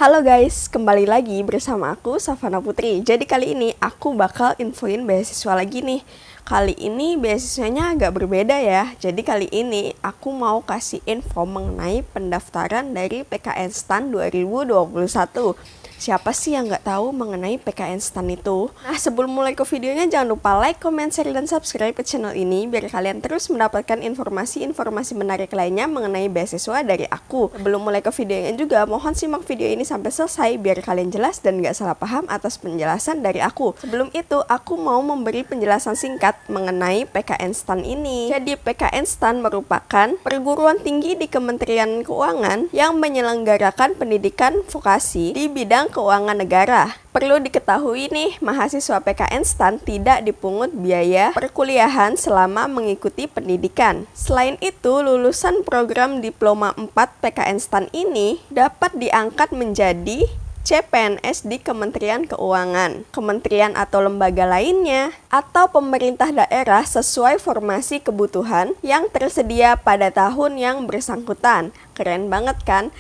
Halo guys, kembali lagi bersama aku Savana Putri. Jadi kali ini aku bakal infoin beasiswa lagi nih. Kali ini beasiswanya agak berbeda ya. Jadi kali ini aku mau kasih info mengenai pendaftaran dari PKN STAN 2021. Siapa sih yang nggak tahu mengenai PKN STAN itu? Nah, sebelum mulai ke videonya jangan lupa like, comment, share, dan subscribe ke channel ini biar kalian terus mendapatkan informasi-informasi menarik lainnya mengenai beasiswa dari aku. Sebelum mulai ke videonya juga, mohon simak video ini sampai selesai biar kalian jelas dan nggak salah paham atas penjelasan dari aku. Sebelum itu, aku mau memberi penjelasan singkat mengenai PKN STAN ini. Jadi, PKN STAN merupakan perguruan tinggi di Kementerian Keuangan yang menyelenggarakan pendidikan vokasi di bidang keuangan negara. Perlu diketahui nih, mahasiswa PKN STAN tidak dipungut biaya perkuliahan selama mengikuti pendidikan. Selain itu, lulusan program Diploma 4 PKN STAN ini dapat diangkat menjadi CPNS di Kementerian Keuangan, kementerian atau lembaga lainnya, atau pemerintah daerah sesuai formasi kebutuhan yang tersedia pada tahun yang bersangkutan. Keren banget kan?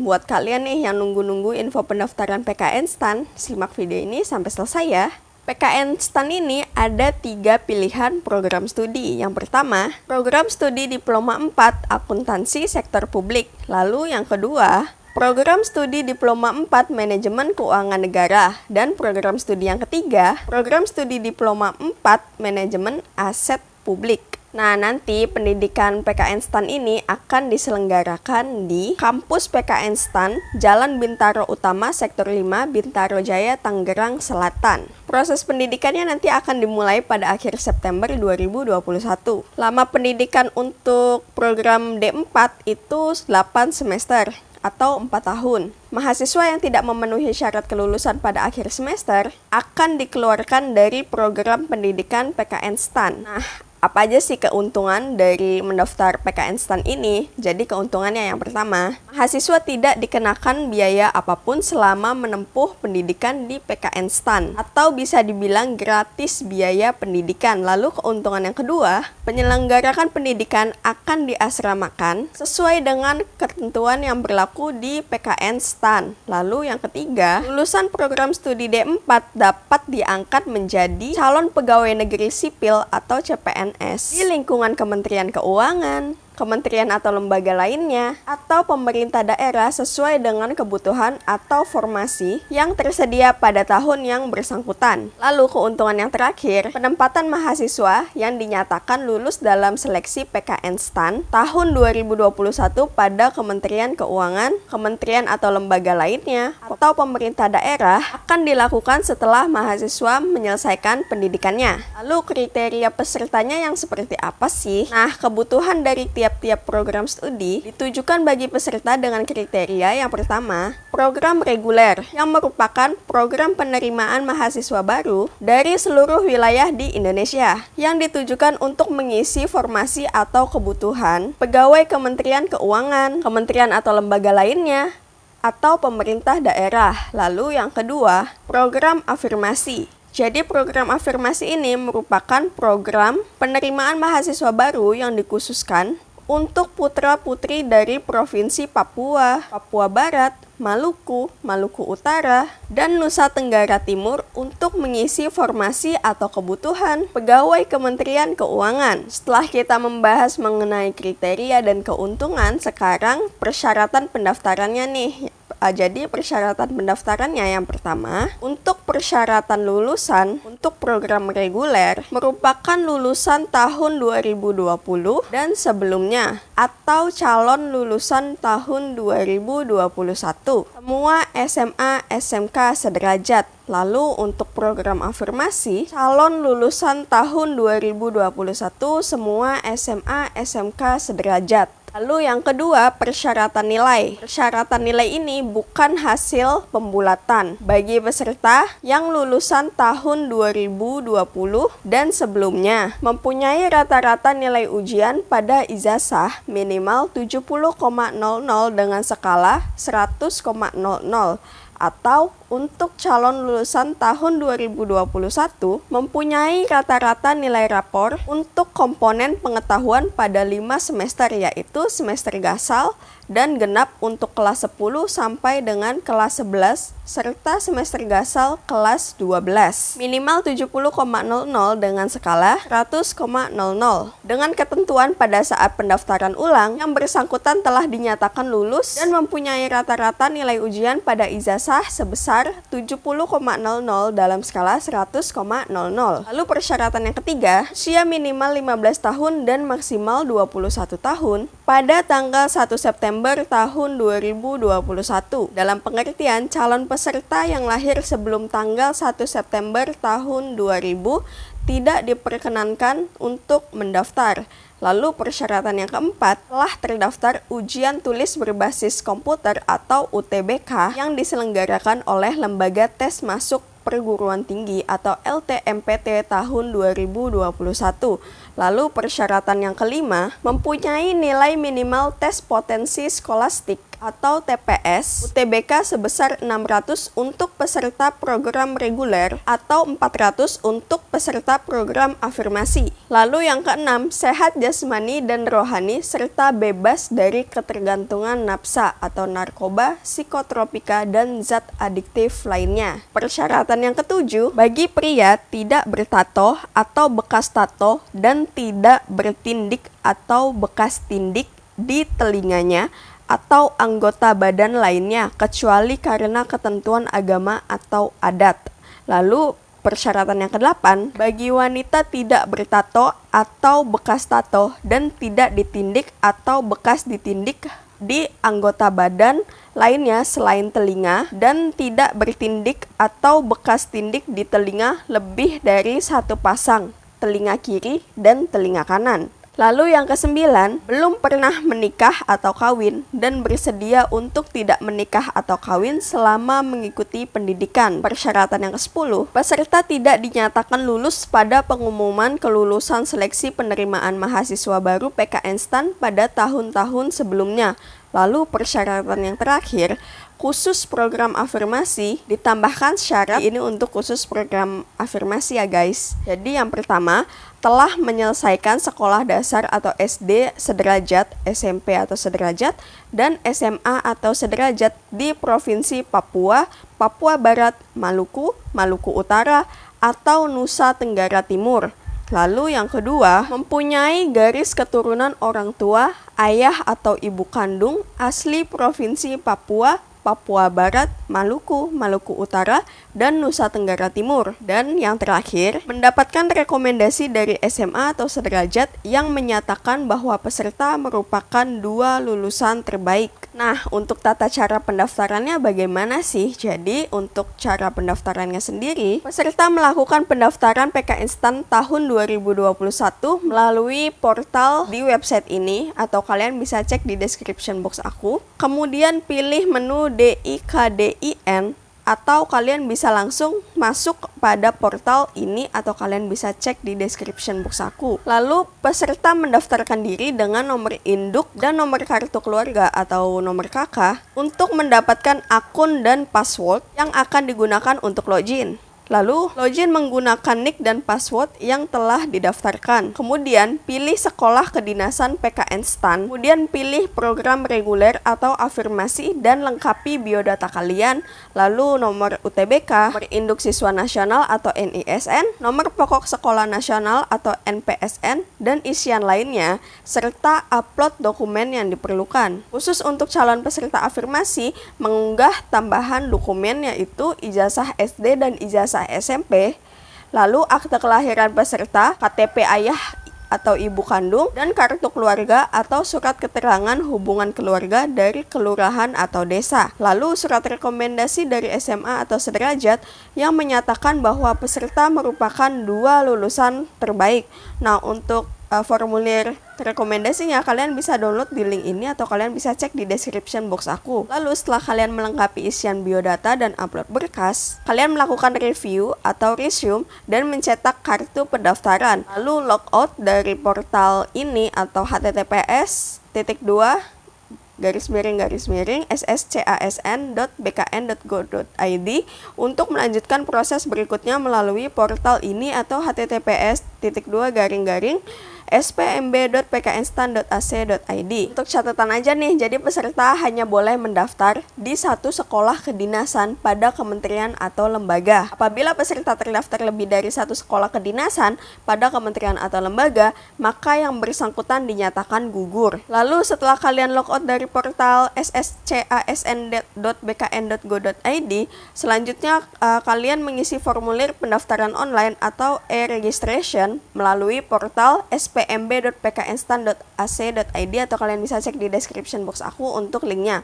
Buat kalian nih yang nunggu-nunggu info pendaftaran PKN STAN, simak video ini sampai selesai ya. PKN STAN ini ada 3 pilihan program studi. Yang pertama, program studi Diploma 4 Akuntansi Sektor Publik. Lalu yang kedua, program studi Diploma 4 Manajemen Keuangan Negara. Dan program studi yang ketiga, program studi Diploma 4 Manajemen Aset Publik. Nah, nanti pendidikan PKN STAN ini akan diselenggarakan di kampus PKN STAN Jalan Bintaro Utama Sektor 5 Bintaro Jaya, Tangerang Selatan. Proses pendidikannya nanti akan dimulai pada akhir September 2021. Lama pendidikan untuk program D4 itu 8 semester atau 4 tahun. Mahasiswa yang tidak memenuhi syarat kelulusan pada akhir semester akan dikeluarkan dari program pendidikan PKN STAN. Nah, apa aja sih keuntungan dari mendaftar PKN STAN ini? Jadi keuntungannya yang pertama, mahasiswa tidak dikenakan biaya apapun selama menempuh pendidikan di PKN STAN, atau bisa dibilang gratis biaya pendidikan. Lalu keuntungan yang kedua, penyelenggarakan pendidikan akan diasramakan sesuai dengan ketentuan yang berlaku di PKN STAN. Lalu yang ketiga, lulusan program studi D4 dapat diangkat menjadi calon pegawai negeri sipil atau CPNS di lingkungan Kementerian Keuangan, kementerian atau lembaga lainnya, atau pemerintah daerah sesuai dengan kebutuhan atau formasi yang tersedia pada tahun yang bersangkutan. Lalu keuntungan yang terakhir, penempatan mahasiswa yang dinyatakan lulus dalam seleksi PKN STAN tahun 2021 pada Kementerian Keuangan, kementerian atau lembaga lainnya, atau pemerintah daerah akan dilakukan setelah mahasiswa menyelesaikan pendidikannya. Lalu kriteria pesertanya yang seperti apa sih? Nah, kebutuhan dari tiap program studi ditujukan bagi peserta dengan kriteria yang pertama, program reguler yang merupakan program penerimaan mahasiswa baru dari seluruh wilayah di Indonesia yang ditujukan untuk mengisi formasi atau kebutuhan pegawai Kementerian Keuangan, kementerian atau lembaga lainnya, atau pemerintah daerah. Lalu yang kedua, program afirmasi. Jadi program afirmasi ini merupakan program penerimaan mahasiswa baru yang dikhususkan untuk putra-putri dari Provinsi Papua, Papua Barat, Maluku, Maluku Utara, dan Nusa Tenggara Timur untuk mengisi formasi atau kebutuhan pegawai Kementerian Keuangan. Setelah kita membahas mengenai kriteria dan keuntungan, sekarang persyaratan pendaftarannya nih. Jadi persyaratan pendaftarannya yang pertama, untuk persyaratan lulusan untuk program reguler merupakan lulusan tahun 2020 dan sebelumnya atau calon lulusan tahun 2021. Semua SMA, SMK sederajat. Lalu untuk program afirmasi, calon lulusan tahun 2021 semua SMA, SMK sederajat. Lalu yang kedua, persyaratan nilai. Persyaratan nilai ini bukan hasil pembulatan bagi peserta yang lulusan tahun 2020 dan sebelumnya mempunyai rata-rata nilai ujian pada ijazah minimal 70,00 dengan skala 100,00 atau untuk calon lulusan tahun 2021 mempunyai rata-rata nilai rapor untuk komponen pengetahuan pada 5 semester, yaitu semester gasal dan genap untuk kelas 10 sampai dengan kelas 11 serta semester gasal kelas 12. Minimal 70,00 dengan skala 100,00. Dengan ketentuan pada saat pendaftaran ulang yang bersangkutan telah dinyatakan lulus dan mempunyai rata-rata nilai ujian pada ijazah sebesar 70,00 dalam skala 100,00. Lalu persyaratan yang ketiga, usia minimal 15 tahun dan maksimal 21 tahun pada tanggal 1 September tahun 2021. Dalam pengertian, calon peserta yang lahir sebelum tanggal 1 September tahun 2000 tidak diperkenankan untuk mendaftar. Lalu persyaratan yang keempat, telah terdaftar ujian tulis berbasis komputer atau UTBK yang diselenggarakan oleh Lembaga Tes Masuk Perguruan Tinggi atau LTMPT tahun 2021. Lalu persyaratan yang kelima, mempunyai nilai minimal tes potensi skolastik atau TPS UTBK sebesar 600 untuk peserta program reguler atau 400 untuk peserta program afirmasi. Lalu yang keenam, sehat jasmani dan rohani serta bebas dari ketergantungan nafsa atau narkoba, psikotropika, dan zat adiktif lainnya. Persyaratan yang ketujuh, bagi pria tidak bertato atau bekas tato dan tidak bertindik atau bekas tindik di telinganya atau anggota badan lainnya kecuali karena ketentuan agama atau adat. Lalu persyaratan yang kedelapan, bagi wanita tidak bertato atau bekas tato dan tidak ditindik atau bekas ditindik di anggota badan lainnya selain telinga dan tidak bertindik atau bekas tindik di telinga lebih dari satu pasang, telinga kiri dan telinga kanan. Lalu yang kesembilan, belum pernah menikah atau kawin dan bersedia untuk tidak menikah atau kawin selama mengikuti pendidikan. Persyaratan yang ke-10, peserta tidak dinyatakan lulus pada pengumuman kelulusan seleksi penerimaan mahasiswa baru PKN STAN pada tahun-tahun sebelumnya. Lalu persyaratan yang terakhir, khusus program afirmasi ditambahkan syarat ini untuk khusus program afirmasi ya guys. Jadi yang pertama, telah menyelesaikan sekolah dasar atau SD sederajat, SMP atau sederajat, dan SMA atau sederajat di Provinsi Papua, Papua Barat, Maluku, Maluku Utara, atau Nusa Tenggara Timur. Lalu yang kedua, mempunyai garis keturunan orang tua, ayah atau ibu kandung asli Provinsi Papua, Papua Barat, Maluku, Maluku Utara, dan Nusa Tenggara Timur. Dan yang terakhir, mendapatkan rekomendasi dari SMA atau sederajat yang menyatakan bahwa peserta merupakan 2 lulusan terbaik. Nah, untuk tata cara pendaftarannya bagaimana sih? Jadi, untuk cara pendaftarannya sendiri, peserta melakukan pendaftaran PKN STAN tahun 2021 melalui portal di website ini, atau kalian bisa cek di description box aku. Kemudian pilih menu DIKDIN, atau kalian bisa langsung masuk pada portal ini, atau kalian bisa cek di description box aku. Lalu peserta mendaftarkan diri dengan nomor induk dan nomor kartu keluarga atau nomor KK untuk mendapatkan akun dan password yang akan digunakan untuk login. Lalu, login menggunakan nick dan password yang telah didaftarkan. Kemudian, pilih sekolah kedinasan PKN STAN. Kemudian, pilih program reguler atau afirmasi dan lengkapi biodata kalian. Lalu, nomor UTBK, nomor induk siswa nasional atau NISN, nomor pokok sekolah nasional atau NPSN, dan isian lainnya, serta upload dokumen yang diperlukan. Khusus untuk calon peserta afirmasi, mengunggah tambahan dokumen yaitu ijazah SD dan ijazah SMP, lalu akte kelahiran peserta, KTP ayah atau ibu kandung, dan kartu keluarga atau surat keterangan hubungan keluarga dari kelurahan atau desa. Lalu surat rekomendasi dari SMA atau sederajat yang menyatakan bahwa peserta merupakan 2 lulusan terbaik. Nah, untuk formulir rekomendasinya kalian bisa download di link ini atau kalian bisa cek di description box aku. Lalu setelah kalian melengkapi isian biodata dan upload berkas, kalian melakukan review atau resume dan mencetak kartu pendaftaran. Lalu logout dari portal ini atau https:// sscasn.bkn.go.id untuk melanjutkan proses berikutnya melalui portal ini atau https://spmb.pkstan.ac.id. Untuk catatan aja nih, jadi peserta hanya boleh mendaftar di satu sekolah kedinasan pada kementerian atau lembaga. Apabila peserta terdaftar lebih dari satu sekolah kedinasan pada kementerian atau lembaga, maka yang bersangkutan dinyatakan gugur. Lalu setelah kalian logout dari portal sscasn.bkn.go.id, selanjutnya kalian mengisi formulir pendaftaran online atau e-registration melalui portal spmb.pkstan.ac.id atau kalian bisa cek di description box aku untuk linknya,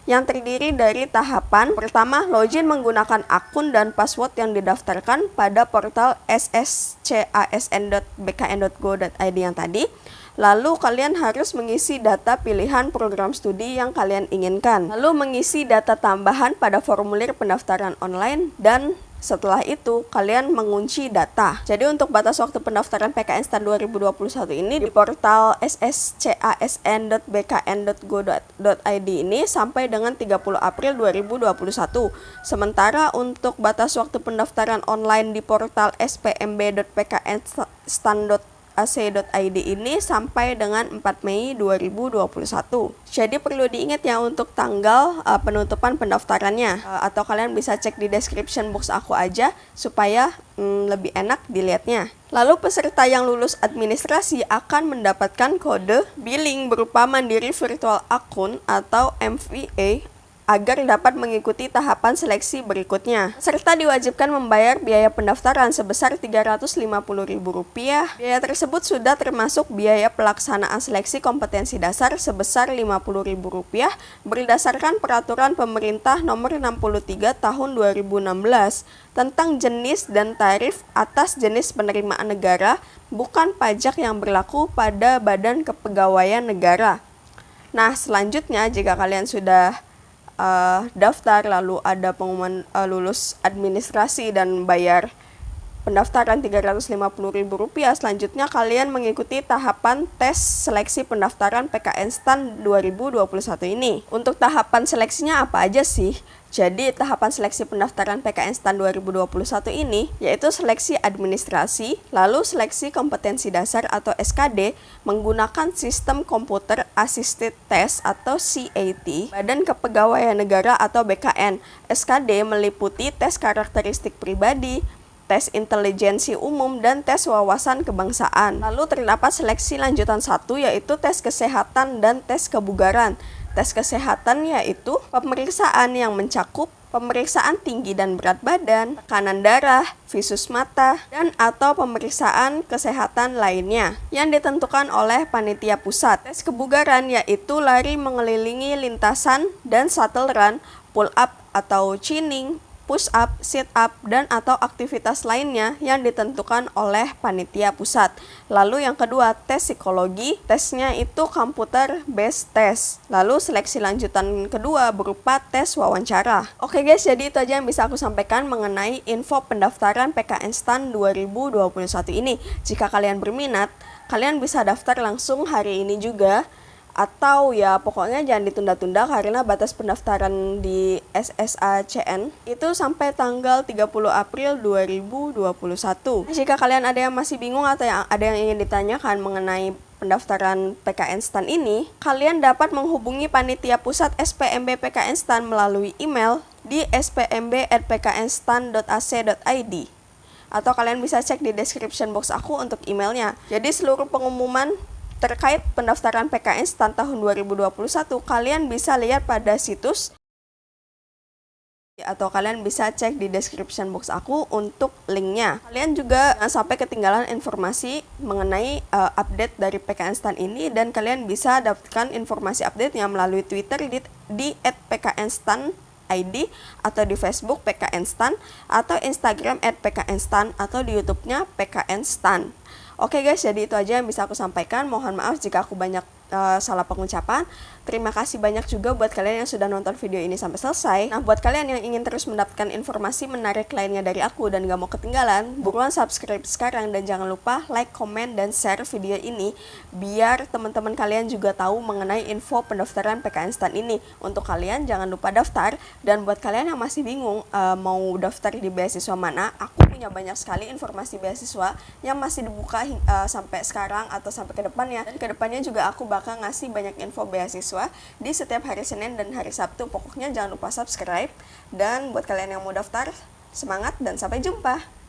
yang terdiri dari tahapan pertama, login menggunakan akun dan password yang didaftarkan pada portal sscasn.bkn.go.id yang tadi. Lalu kalian harus mengisi data pilihan program studi yang kalian inginkan, lalu mengisi data tambahan pada formulir pendaftaran online, dan setelah itu kalian mengunci data. Jadi untuk batas waktu pendaftaran PKN STAN 2021 ini di portal sscasn.bkn.go.id ini sampai dengan 30 April 2021. Sementara untuk batas waktu pendaftaran online di portal spmb.pkstan.ac.id ini sampai dengan 4 Mei 2021. Jadi perlu diingat ya untuk tanggal penutupan pendaftarannya, atau kalian bisa cek di description box aku aja supaya lebih enak dilihatnya. Lalu peserta yang lulus administrasi akan mendapatkan kode billing berupa Mandiri Virtual Account atau MVA agar dapat mengikuti tahapan seleksi berikutnya. Peserta diwajibkan membayar biaya pendaftaran sebesar Rp350.000. Biaya tersebut sudah termasuk biaya pelaksanaan seleksi kompetensi dasar sebesar Rp50.000 berdasarkan Peraturan Pemerintah Nomor 63 Tahun 2016 tentang jenis dan tarif atas jenis penerimaan negara bukan pajak yang berlaku pada Badan Kepegawaian Negara. Nah, selanjutnya jika kalian sudah daftar lalu ada pengumuman lulus administrasi dan bayar pendaftaran Rp350.000, selanjutnya kalian mengikuti tahapan tes seleksi pendaftaran PKN STAN 2021 ini. Untuk tahapan seleksinya apa aja sih? Jadi tahapan seleksi pendaftaran PKN STAN 2021 ini yaitu seleksi administrasi, lalu seleksi kompetensi dasar atau SKD menggunakan sistem Computer Assisted Test atau CAT, Badan Kepegawaian Negara atau BKN. SKD meliputi tes karakteristik pribadi, tes intelijensi umum, dan tes wawasan kebangsaan. Lalu terdapat seleksi lanjutan 1 yaitu tes kesehatan dan tes kebugaran. Tes kesehatan yaitu pemeriksaan yang mencakup pemeriksaan tinggi dan berat badan, tekanan darah, visus mata, dan atau pemeriksaan kesehatan lainnya yang ditentukan oleh panitia pusat. Tes kebugaran yaitu lari mengelilingi lintasan dan shuttle run, pull up atau chinning, push up, sit up, dan atau aktivitas lainnya yang ditentukan oleh panitia pusat. Lalu yang kedua, tes psikologi. Tesnya itu computer based test. Lalu seleksi lanjutan kedua berupa tes wawancara. Oke guys, jadi itu aja yang bisa aku sampaikan mengenai info pendaftaran PKN STAN 2021 ini. Jika kalian berminat, kalian bisa daftar langsung hari ini juga. Atau ya pokoknya jangan ditunda-tunda karena batas pendaftaran di SSACN itu sampai tanggal 30 April 2021. Jika kalian ada yang masih bingung atau ada yang ingin ditanyakan mengenai pendaftaran PKN STAN ini, kalian dapat menghubungi panitia pusat SPMB PKN STAN melalui email di spmb@pkstan.ac.id. Atau kalian bisa cek di description box aku untuk emailnya. Jadi seluruh pengumuman terkait pendaftaran PKN STAN tahun 2021 kalian bisa lihat pada situs, atau kalian bisa cek di description box aku untuk linknya. Kalian juga jangan sampai ketinggalan informasi mengenai update dari PKN STAN ini, dan kalian bisa dapatkan informasi update-nya melalui Twitter di @pknstan_id atau di Facebook PKN STAN atau Instagram @pknstan atau di YouTube-nya PKN STAN. Oke guys, jadi itu aja yang bisa aku sampaikan. Mohon maaf jika aku banyak salah pengucapan. Terima kasih banyak juga buat kalian yang sudah nonton video ini sampai selesai. Nah, buat kalian yang ingin terus mendapatkan informasi menarik lainnya dari aku dan gak mau ketinggalan, buruan subscribe sekarang dan jangan lupa like, komen, dan share video ini biar teman-teman kalian juga tahu mengenai info pendaftaran PKN STAN ini. Untuk kalian jangan lupa daftar, dan buat kalian yang masih bingung mau daftar di beasiswa mana, aku punya banyak sekali informasi beasiswa yang masih dibuka sampai sekarang atau sampai ke depannya. Dan kedepannya juga aku bakal ngasih banyak info beasiswa di setiap hari Senin dan hari Sabtu. Pokoknya jangan lupa subscribe. Dan buat kalian yang mau daftar, semangat dan sampai jumpa.